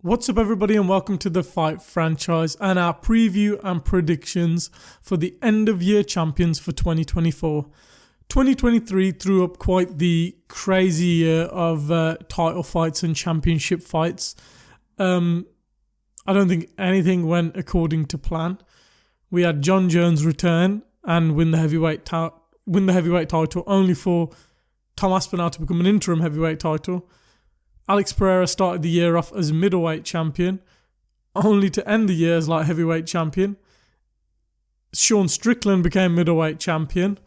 What's up, everybody, and welcome to the Fight franchise and our preview and predictions for the end of year champions for 2024. 2023 threw up quite the crazy year of title fights and championship fights. I don't think anything went according to plan. We had John Jones return and win the heavyweight title, only for Tom Aspinall to become an interim heavyweight title. Alex Pereira started the year off as middleweight champion, only to end the year as light heavyweight champion. Sean Strickland became middleweight champion,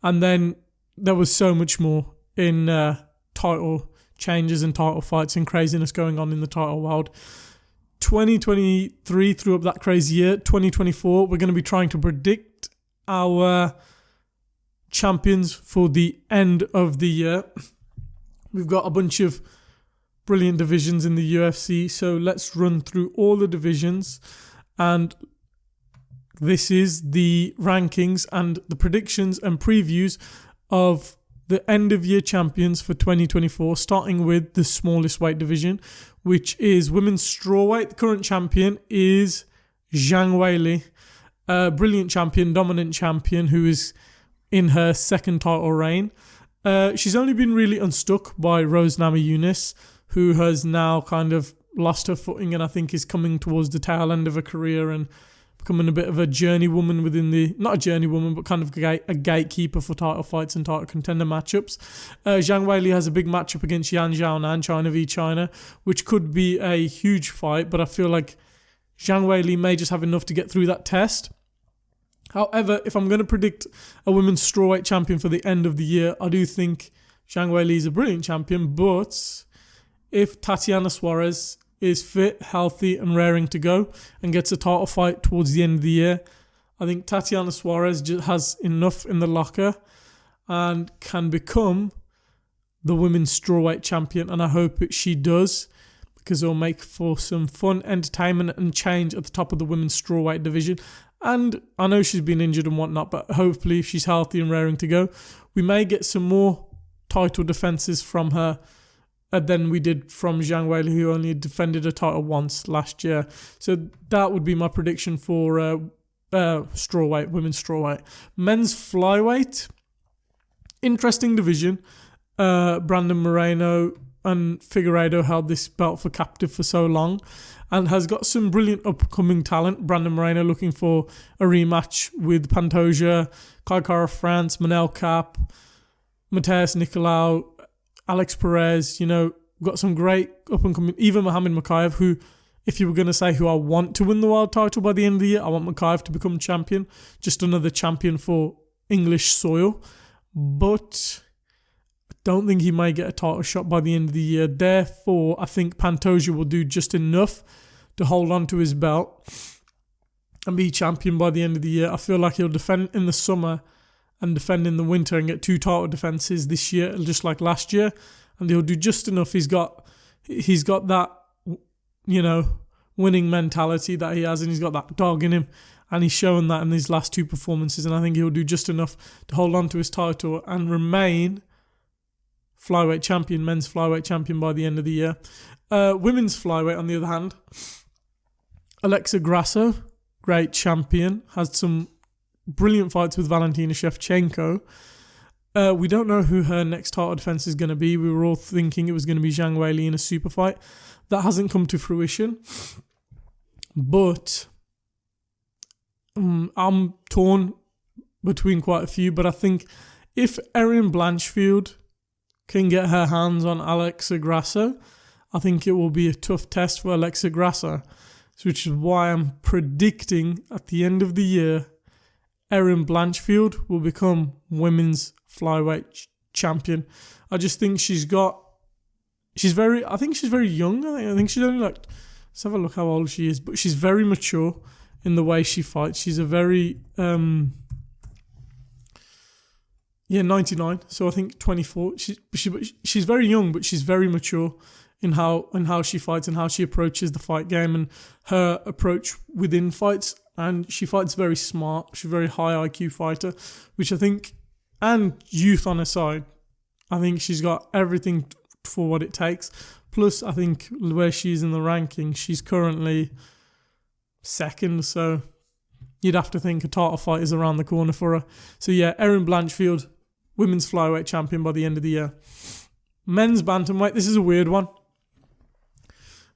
and then there was so much more in title changes and title fights and craziness going on in the title world. 2023 threw up that crazy year. 2024, we're going to be trying to predict our champions for the end of the year. We've got a bunch of brilliant divisions in the UFC, so let's run through all the divisions, and this is the rankings and the predictions and previews of the end of year champions for 2024, starting with the smallest weight division, which is women's strawweight. The current champion is Zhang Weili, a brilliant champion, dominant champion who is in her second title reign. She's only been really unstuck by Rose Namajunas, who has now kind of lost her footing and I think is coming towards the tail end of her career and becoming a bit of a journeywoman within the, not a journeywoman, but kind of a gatekeeper for title fights and title contender matchups. Zhang Weili has a big matchup against Yan Xiaonan, China v China, which could be a huge fight, but I feel like Zhang Weili may just have enough to get through that test. However, if I'm going to predict a women's strawweight champion for the end of the year, I do think Zhang Weili is a brilliant champion, but if Tatiana Suarez is fit, healthy and raring to go and gets a title fight towards the end of the year, I think Tatiana Suarez just has enough in the locker and can become the women's strawweight champion, and I hope she does, because it'll make for some fun, entertainment and change at the top of the women's strawweight division. And I know she's been injured and whatnot, but hopefully if she's healthy and raring to go, we may get some more title defences from her than we did from Zhang Weili, who only defended a title once last year. So that would be my prediction for strawweight, women's strawweight. Men's flyweight, interesting division. Brandon Moreno and Figueiredo held this belt for captive for so long and has got some brilliant upcoming talent. Brandon Moreno looking for a rematch with Pantoja, Kai Kara France, Manel Cap, Mateus Nicolau, Alex Perez. Got some great up-and-coming, even Mohamed Mokaev, who, if you were going to say who I want to win the world title by the end of the year, I want Mokaev to become champion, just another champion for English soil. But I don't think he may get a title shot by the end of the year. Therefore, I think Pantoja will do just enough to hold on to his belt and be champion by the end of the year. I feel like he'll defend in the summer and defend in the winter and get 2 title defences this year, just like last year, and he'll do just enough. He's got that, winning mentality that he has, and he's got that dog in him, and he's shown that in these last 2 performances, and I think he'll do just enough to hold on to his title and remain flyweight champion, men's flyweight champion by the end of the year. Women's flyweight, on the other hand, Alexa Grasso, great champion, has some brilliant fights with Valentina Shevchenko. We don't know who her next title defense is going to be. We were all thinking it was going to be Zhang Weili in a super fight. That hasn't come to fruition. But I'm torn between quite a few. But I think if Erin Blanchfield can get her hands on Alexa Grasso, I think it will be a tough test for Alexa Grasso, which is why I'm predicting at the end of the year Erin Blanchfield will become women's flyweight champion. I just think she's very young. I think she's only let's have a look how old she is, but she's very mature in the way she fights. She's a very 99, so I think 24. She's very young, but she's very mature in how she fights and how she approaches the fight game and her approach within fights. And she fights very smart. She's a very high IQ fighter, which I think, and youth on her side. I think she's got everything for what it takes. Plus, I think where she's in the ranking, she's currently second. So you'd have to think a title fight is around the corner for her. So yeah, Erin Blanchfield, women's flyweight champion by the end of the year. Men's bantamweight, this is a weird one.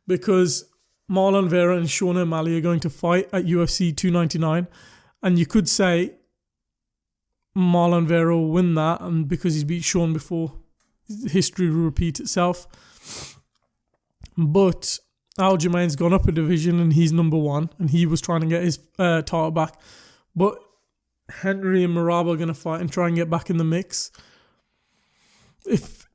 Because Marlon Vera and Sean O'Malley are going to fight at UFC 299. And you could say Marlon Vera will win that, and because he's beat Sean before, history will repeat itself. But Aljamain's gone up a division and he's number one, and he was trying to get his title back. But Henry and Merab are going to fight and try and get back in the mix. If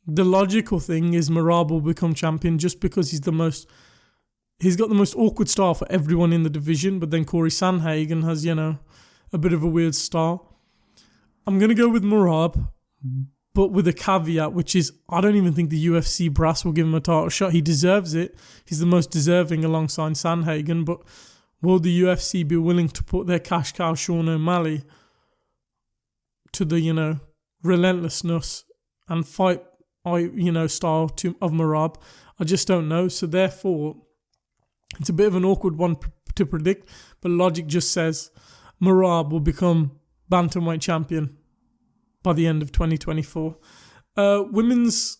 the logical thing is Merab will become champion just because he's got the most awkward style for everyone in the division, but then Corey Sandhagen has, a bit of a weird style. I'm going to go with Merab, but with a caveat, which is I don't even think the UFC brass will give him a title shot. He deserves it. He's the most deserving alongside Sandhagen, but will the UFC be willing to put their cash cow Sean O'Malley to the, relentlessness and fight, style of Merab? I just don't know. So therefore, it's a bit of an awkward one to predict, but logic just says Merab will become bantamweight champion by the end of 2024. Women's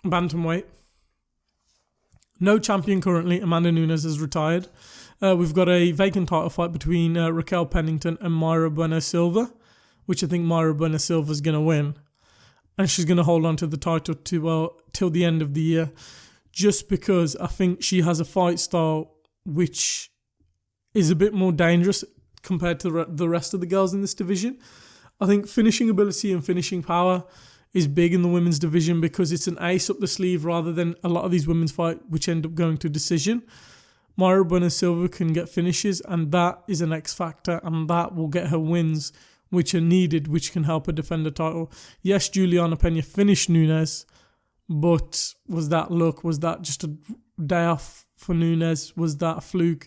bantamweight, no champion currently. Amanda Nunes has retired. We've got a vacant title fight between Raquel Pennington and Mayra Bueno Silva, which I think Mayra Bueno Silva is going to win. And she's going to hold on to the title till the end of the year, just because I think she has a fight style which is a bit more dangerous compared to the rest of the girls in this division. I think finishing ability and finishing power is big in the women's division because it's an ace up the sleeve rather than a lot of these women's fight which end up going to decision. Mayra Bueno Silva can get finishes, and that is an X factor, and that will get her wins which are needed, which can help her defend the title. Yes, Juliana Pena finished Nunes, but was that luck? Was that just a day off for Nunes? Was that a fluke?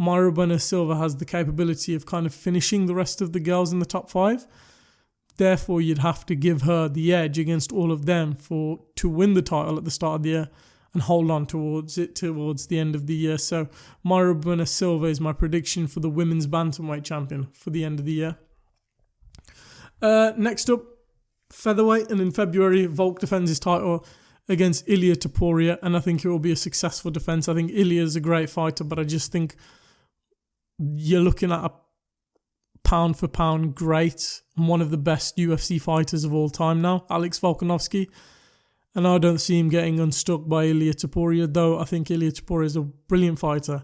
Mayra Bueno Silva has the capability of kind of finishing the rest of the girls in the top five. Therefore, you'd have to give her the edge against all of them to win the title at the start of the year and hold on towards the end of the year. So Mayra Bueno Silva is my prediction for the women's bantamweight champion for the end of the year. Next up, featherweight, and in February, Volk defends his title against Ilia Topuria, and I think it will be a successful defense. I think Ilia is a great fighter, but I just think you're looking at a pound for pound great and one of the best UFC fighters of all time now, Alex Volkanovski, and I don't see him getting unstuck by Ilia Topuria, though I think Ilia Topuria is a brilliant fighter.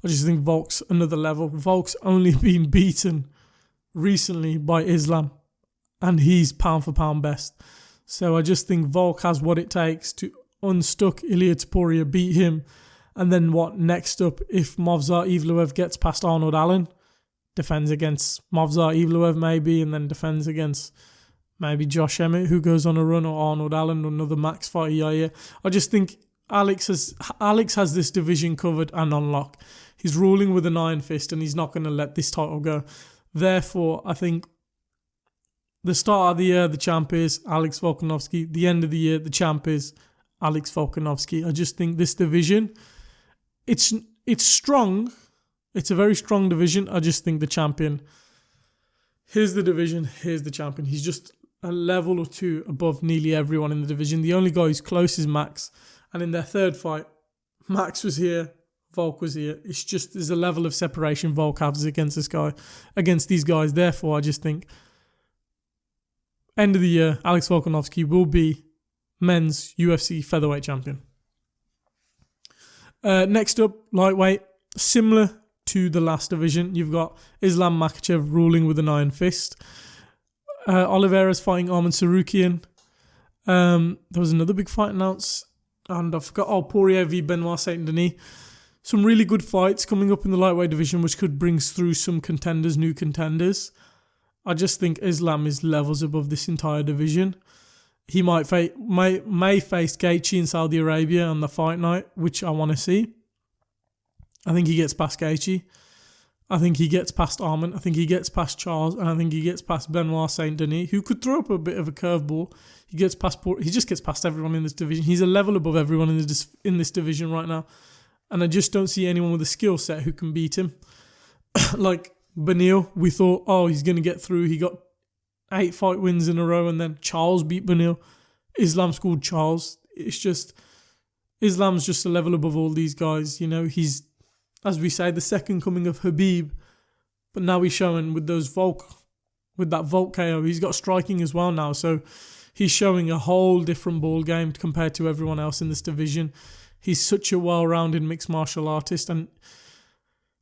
I just think Volk's another level. Volk's only been beaten recently by Islam, and he's pound for pound best. So I just think Volk has what it takes to unstuck Ilia Topuria, beat him, and then what next up, if Movsar Evloev gets past Arnold Allen, defends against Movsar Evloev maybe, and then defends against maybe Josh Emmett, who goes on a run, or Arnold Allen, or another max fight. Yeah. I just think Alex has this division covered and on lock. He's ruling with an iron fist, and he's not going to let this title go. Therefore, I think the start of the year, the champ is Alex Volkanovski. The end of the year, the champ is Alex Volkanovski. I just think this division, it's strong. It's a very strong division. I just think the champion, here's the division, here's the champion. He's just a level or two above nearly everyone in the division. The only guy who's close is Max. And in their third fight, Max was here, Volk was here. It's just, there's a level of separation Volk has against these guys. Therefore, I just think end of the year, Alex Volkanovski will be men's UFC featherweight champion. Next up, lightweight. Similar to the last division, you've got Islam Makhachev ruling with an iron fist. Oliveira's fighting Arman Sarukian. There was another big fight announced, and I forgot. Poirier v Benoit Saint Denis. Some really good fights coming up in the lightweight division, which could bring through some contenders, new contenders. I just think Islam is levels above this entire division. He may face Gaethje in Saudi Arabia on the fight night, which I want to see. I think he gets past Gaethje. I think he gets past Arman. I think he gets past Charles. And I think he gets past Benoit Saint Denis, who could throw up a bit of a curveball. He just gets past everyone in this division. He's a level above everyone in this division right now. And I just don't see anyone with a skill set who can beat him. Like Beneil, we thought, oh, he's going to get through. He got 8 fight wins in a row, and then Charles beat Beneil. Islam schooled Charles. It's just, Islam's just a level above all these guys. You know, he's, as we say, the second coming of Habib. But now he's showing with that Volk KO, he's got striking as well now. So he's showing a whole different ball game compared to everyone else in this division. He's such a well-rounded mixed martial artist, and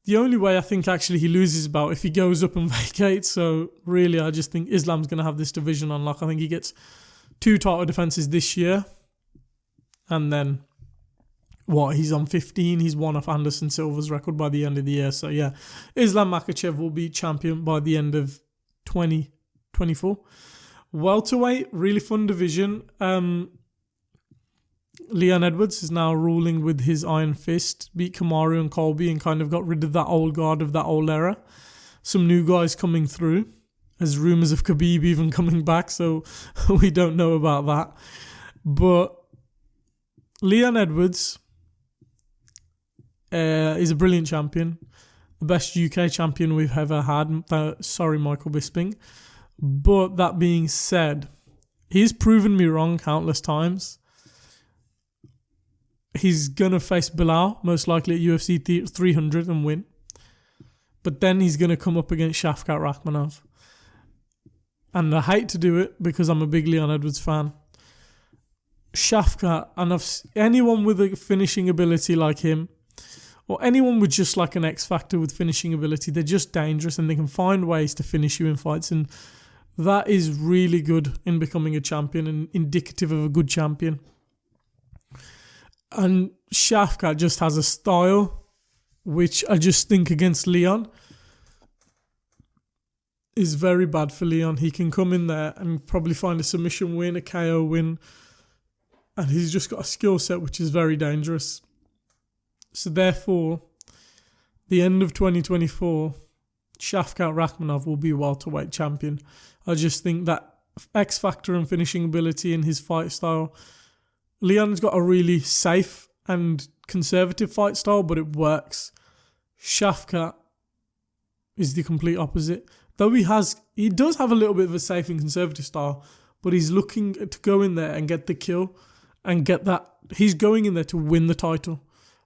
the only way I think actually he loses about if he goes up and vacates. So really, I just think Islam's going to have this division on lock. I think he gets 2 title defenses this year, and then he's on 15. He's one off Anderson Silva's record by the end of the year. So yeah, Islam Makhachev will be champion by the end of 2024. Welterweight, really fun division. Leon Edwards is now ruling with his iron fist, beat Kamaru and Colby and kind of got rid of that old guard of that old era. Some new guys coming through. There's rumours of Khabib even coming back, so we don't know about that. But Leon Edwards is a brilliant champion. The best UK champion we've ever had. Sorry, Michael Bisping. But that being said, he's proven me wrong countless times. He's going to face Bilal, most likely at UFC 300 and win. But then he's going to come up against Shavkat Rakhmonov. And I hate to do it because I'm a big Leon Edwards fan. Shavkat, and anyone with a finishing ability like him, or anyone with just like an X factor with finishing ability, they're just dangerous and they can find ways to finish you in fights. And that is really good in becoming a champion and indicative of a good champion. And Shavkat just has a style which I just think against Leon is very bad for Leon. He can come in there and probably find a submission win, a KO win, and he's just got a skill set which is very dangerous. So therefore, the end of 2024, Shavkat Rakhmonov will be welterweight champion. I just think that X factor and finishing ability in his fight style, Leon's got a really safe and conservative fight style, but it works. Shavkat is the complete opposite. Though he does have a little bit of a safe and conservative style, but he's looking to go in there and get the kill and get that. He's going in there to win the title.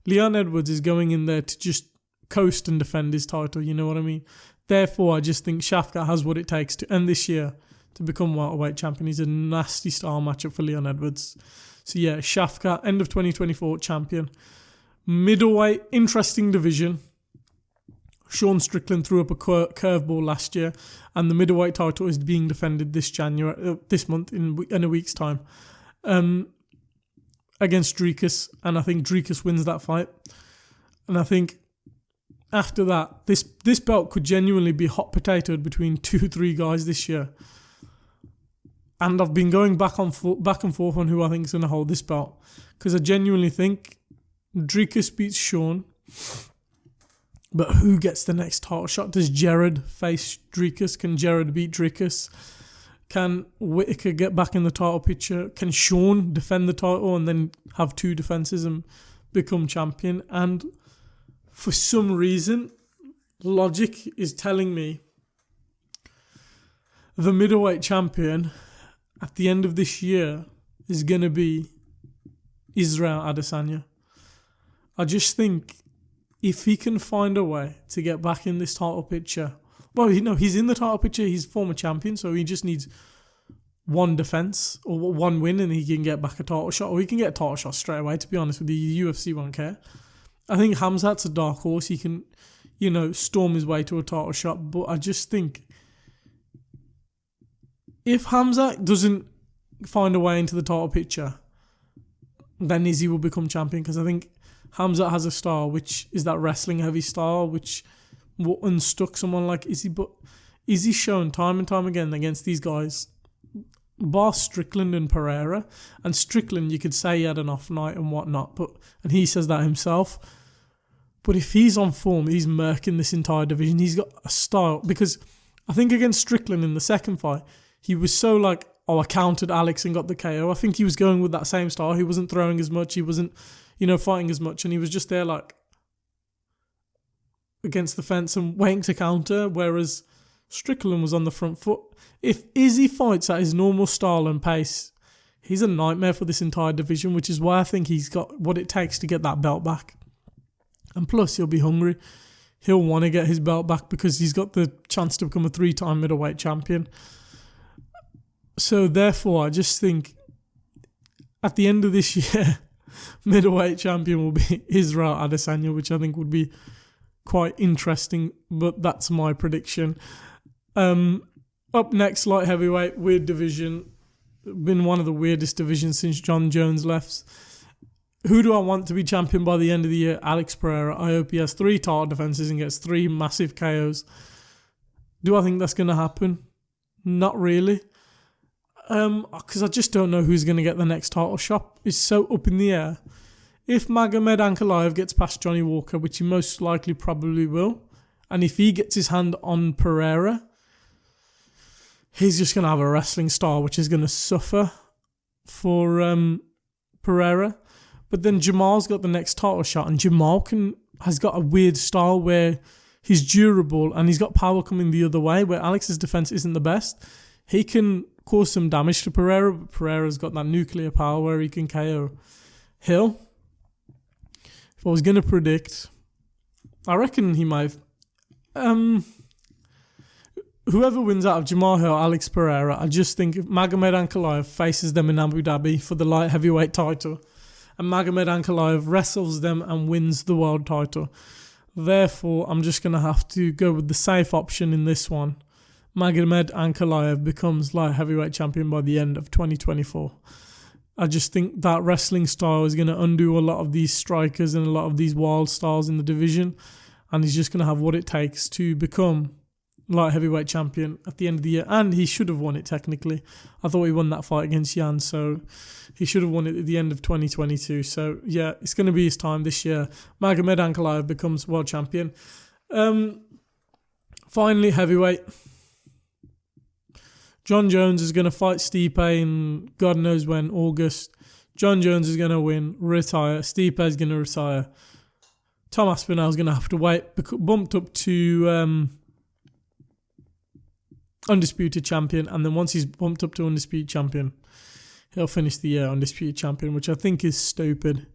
Leon Edwards is going in there to just coast and defend his title, you know what I mean? Therefore, I just think Shavkat has what it takes to end this year to become welterweight champion. He's a nasty style matchup for Leon Edwards. So yeah, Shavkat, end of 2024, champion. Middleweight, interesting division. Sean Strickland threw up a curveball last year, and the middleweight title is being defended this month in a week's time, against Dricus, and I think Dricus wins that fight. And I think after that, this belt could genuinely be hot potatoed between 2-3 guys this year. And I've been going back and forth on who I think is going to hold this belt, because I genuinely think Dricus beats Sean, but who gets the next title shot? Does Jared face Dricus? Can Jared beat Dricus? Can Whittaker get back in the title picture? Can Sean defend the title and then have 2 defenses and become champion? And for some reason, logic is telling me the middleweight champion at the end of this year is going to be Israel Adesanya. I just think if he can find a way to get back in this title picture, well, he's in the title picture, he's former champion, so he just needs 1 defense or 1 win and he can get back a title shot, or he can get a title shot straight away, to be honest with you. UFC won't care. I think Hamzat's a dark horse. He can, storm his way to a title shot, but I just think if Hamzat doesn't find a way into the title picture, then Izzy will become champion, because I think Hamzat has a style which is that wrestling heavy style which will unstuck someone like Izzy. But Izzy's shown time and time again against these guys, bar Strickland and Pereira. And Strickland, you could say he had an off night and whatnot, and he says that himself. But if he's on form, he's murking this entire division. He's got a style. Because I think against Strickland in the second fight, he was so like, I countered Alex and got the KO. I think he was going with that same style. He wasn't throwing as much. He wasn't, fighting as much. And he was just there like against the fence and waiting to counter. Whereas Strickland was on the front foot. If Izzy fights at his normal style and pace, he's a nightmare for this entire division, which is why I think he's got what it takes to get that belt back. And plus, he'll be hungry. He'll want to get his belt back because he's got the chance to become a 3-time middleweight champion. So therefore, I just think at the end of this year, middleweight champion will be Israel Adesanya, which I think would be quite interesting, but that's my prediction. Up next, light heavyweight, weird division. Been one of the weirdest divisions since John Jones left. Who do I want to be champion by the end of the year? Alex Pereira. I hope he has 3 title defenses and gets 3 massive KOs. Do I think that's going to happen? Not really. Because I just don't know who's going to get the next title shot. It's so up in the air. If Magomed Ankalaev gets past Johnny Walker, which he most likely probably will, and if he gets his hand on Pereira, he's just going to have a wrestling style which is going to suffer for Pereira. But then Jamal's got the next title shot, and Jamal has got a weird style where he's durable and he's got power coming the other way, where Alex's defense isn't the best. He can cause some damage to Pereira, but Pereira's got that nuclear power where he can KO Hill. If I was going to predict, I reckon he might. Whoever wins out of Jamal Hill, Alex Pereira, I just think if Magomed Ankalaev faces them in Abu Dhabi for the light heavyweight title, and Magomed Ankalaev wrestles them and wins the world title. Therefore, I'm just going to have to go with the safe option in this one. Magomed Ankalaev becomes light heavyweight champion by the end of 2024. I just think that wrestling style is going to undo a lot of these strikers and a lot of these wild styles in the division, and he's just going to have what it takes to become light heavyweight champion at the end of the year. And he should have won it technically. I thought he won that fight against Jan, so he should have won it at the end of 2022. So yeah, it's going to be his time this year. Magomed Ankalaev becomes world champion. Finally, heavyweight. John Jones is going to fight Stipe in God knows when, August. John Jones is going to win, retire. Stipe is going to retire. Tom Aspinall is going to have to wait, bumped up to undisputed champion, and then once he's bumped up to undisputed champion, he'll finish the year undisputed champion, which I think is stupid.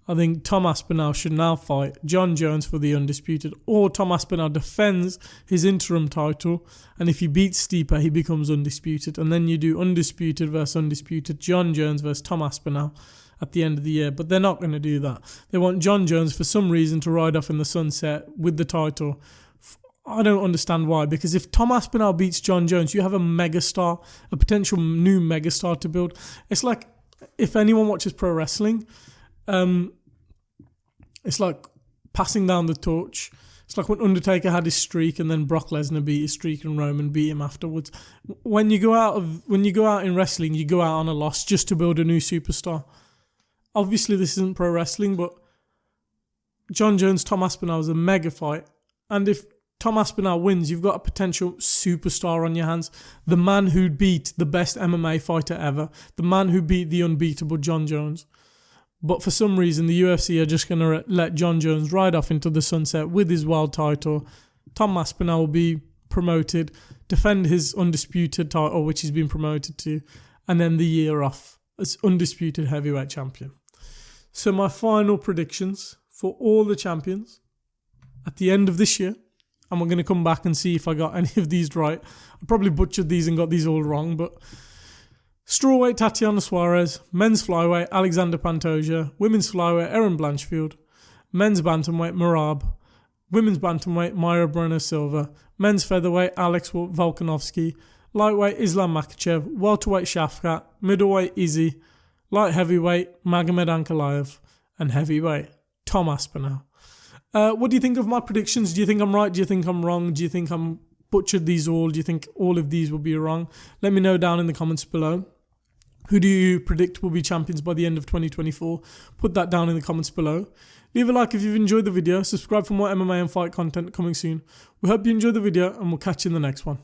I think Tom Aspinall should now fight John Jones for the undisputed, or Tom Aspinall defends his interim title, and if he beats Stipe, he becomes undisputed, and then you do undisputed versus undisputed, John Jones versus Tom Aspinall at the end of the year. But they're not going to do that. They want John Jones for some reason to ride off in the sunset with the title. I don't understand why, because if Tom Aspinall beats John Jones, you have a megastar, a potential new megastar to build. It's like, if anyone watches pro wrestling, it's like passing down the torch. It's like when Undertaker had his streak and then Brock Lesnar beat his streak and Roman beat him afterwards. When you go out in wrestling, you go out on a loss just to build a new superstar. Obviously, this isn't pro wrestling, but John Jones, Tom Aspinall is a mega fight. And if Tom Aspinall wins, you've got a potential superstar on your hands. The man who beat the best MMA fighter ever. The man who beat the unbeatable John Jones. But for some reason, the UFC are just going to let John Jones ride off into the sunset with his world title. Tom Aspinall will be promoted, defend his undisputed title, which he's been promoted to, and then the year off as undisputed heavyweight champion. So my final predictions for all the champions at the end of this year, and we're going to come back and see if I got any of these right. I probably butchered these and got these all wrong, but strawweight, Tatiana Suarez. Men's flyweight, Alexander Pantoja. Women's flyweight, Erin Blanchfield. Men's bantamweight, Merab. Women's bantamweight, Myra Brenner Silva. Men's featherweight, Alex Volkanovski. Lightweight, Islam Makhachev. Welterweight, Shafkat. Middleweight, Izzy. Light heavyweight, Magomed Ankalaev. And heavyweight, Tom Aspinall. What do you think of my predictions? Do you think I'm right? Do you think I'm wrong? Do you think I'm butchered these all? Do you think all of these will be wrong? Let me know down in the comments below. Who do you predict will be champions by the end of 2024? Put that down in the comments below. Leave a like if you've enjoyed the video. Subscribe for more MMA and fight content coming soon. We hope you enjoyed the video, and we'll catch you in the next one.